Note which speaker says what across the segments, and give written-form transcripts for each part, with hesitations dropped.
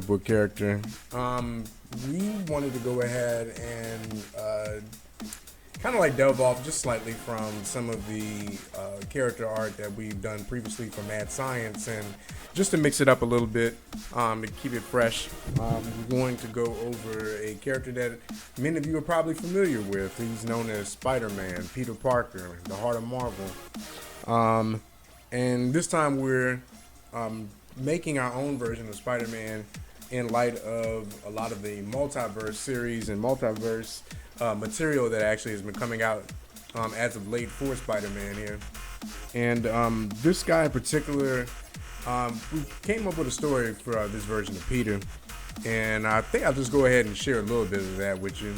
Speaker 1: Book character. We wanted to go ahead and kind of like delve off just slightly from some of the character art that we've done previously for Mad Science, and just to mix it up a little bit, to keep it fresh, we're going to go over a character that many of you are probably familiar with. He's known as Spider-Man, Peter Parker, the Heart of Marvel. And this time we're making our own version of Spider-Man in light of a lot of the multiverse series and multiverse material that actually has been coming out as of late for Spider-Man here. And this guy in particular, we came up with a story for this version of Peter, and I think I'll just go ahead and share a little bit of that with you.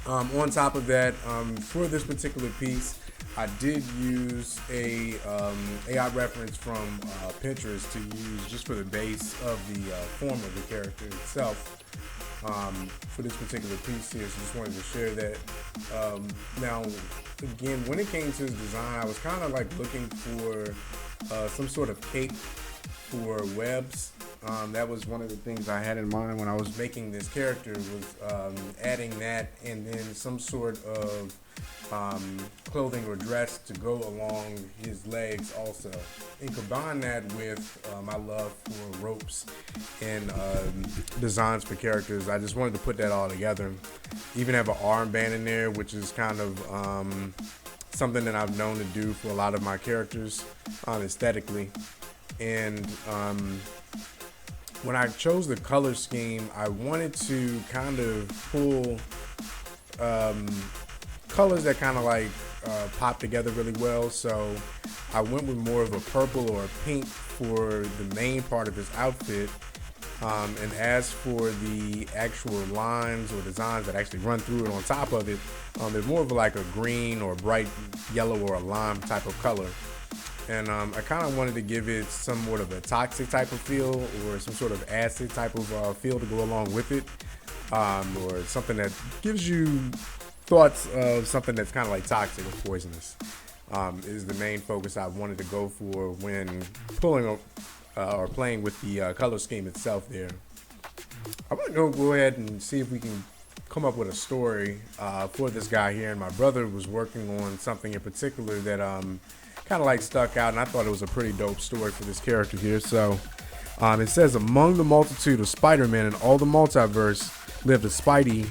Speaker 1: On top of that, for this particular piece, I did use a AI reference from Pinterest to use just for the base of the form of the character itself for this particular piece here. So just wanted to share that. Now, again, when it came to his design, I was kind of like looking for some sort of cape for webs. That was one of the things I had in mind when I was making this character, was adding that and then some sort of clothing or dress to go along his legs also, and combine that with my love for ropes and designs for characters. I just wanted to put that all together. Even have an armband in there, which is kind of something that I've known to do for a lot of my characters aesthetically. And when I chose the color scheme, I wanted to kind of pull colors that kind of like pop together really well. So I went with more of a purple or a pink for the main part of his outfit. And as for the actual lines or designs that actually run through it on top of it, there's more of like a green or bright yellow or a lime type of color. And I kind of wanted to give it some sort of a toxic type of feel, or some sort of acid type of feel to go along with it, or something that gives you thoughts of something that's kind of like toxic or poisonous, is the main focus I wanted to go for when pulling or playing with the color scheme itself there. I'm going to go ahead and see if we can come up with a story for this guy here. And my brother was working on something in particular that kind of like stuck out, and I thought it was a pretty dope story for this character here. So it says, among the multitude of Spider-Man in all the multiverse lived a Spidey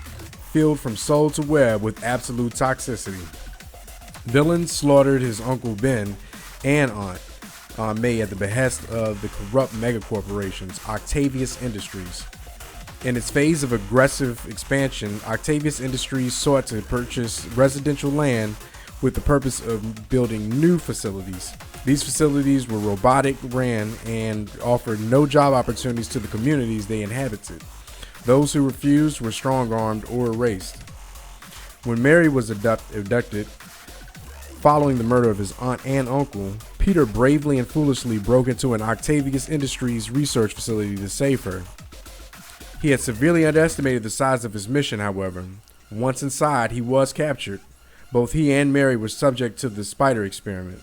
Speaker 1: filled from soul to web with absolute toxicity. Villains slaughtered his Uncle Ben and Aunt May at the behest of the corrupt megacorporations, Octavious Industries. In its phase of aggressive expansion, Octavius Industries sought to purchase residential land with the purpose of building new facilities. These facilities were robotic, ran, and offered no job opportunities to the communities they inhabited. Those who refused were strong-armed or erased. When Mary was abducted, following the murder of his aunt and uncle, Peter bravely and foolishly broke into an Octavius Industries research facility to save her. He had severely underestimated the size of his mission, however. Once inside, he was captured. Both he and Mary were subject to the spider experiment.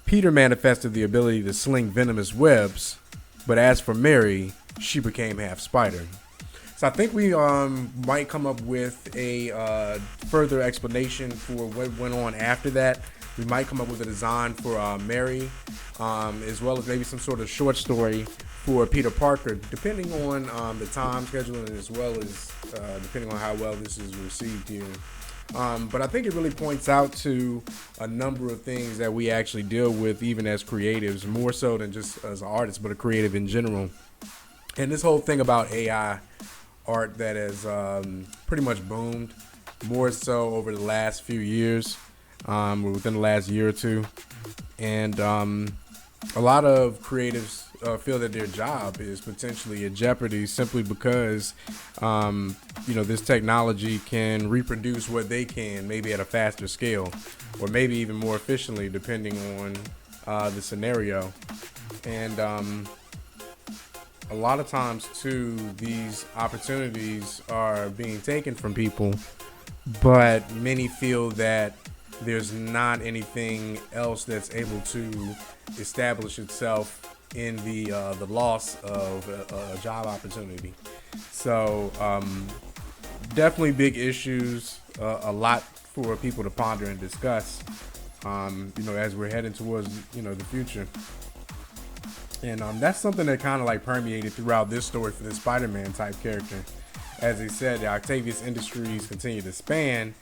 Speaker 1: Peter manifested the ability to sling venomous webs, but as for Mary, she became half spider. So I think we might come up with a further explanation for what went on after that. We might come up with a design for Mary, as well as maybe some sort of short story for Peter Parker, depending on the time schedule and as well as depending on how well this is received here. But I think it really points out to a number of things that we actually deal with even as creatives, more so than just as artists, but a creative in general. And this whole thing about AI art that has pretty much boomed, more so over the last few years, within the last year or two. And a lot of creatives feel that their job is potentially in jeopardy simply because this technology can reproduce what they can, maybe at a faster scale, or maybe even more efficiently, depending on the scenario. And a lot of times too, these opportunities are being taken from people, but many feel that there's not anything else that's able to establish itself in the loss of a job opportunity. So definitely big issues, a lot for people to ponder and discuss. As we're heading towards the future. And that's something that kind of like permeated throughout this story for this Spider-Man type character. As he said, the Octavious Industries continue to expand,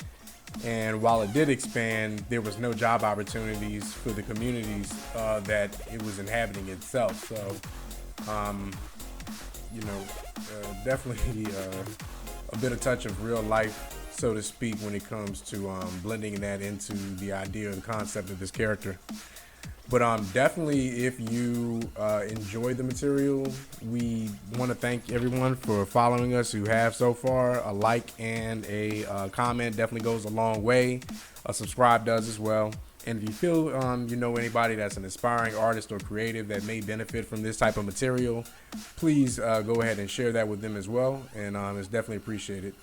Speaker 1: and while it did expand, there was no job opportunities for the communities that it was inhabiting itself. So, definitely a bit of touch of real life, so to speak, when it comes to blending that into the idea or the concept of this character. But definitely, if you enjoy the material, we want to thank everyone for following us who have so far. A like and a comment definitely goes a long way. A subscribe does as well. And if you feel you know anybody that's an aspiring artist or creative that may benefit from this type of material, please go ahead and share that with them as well. And it's definitely appreciated.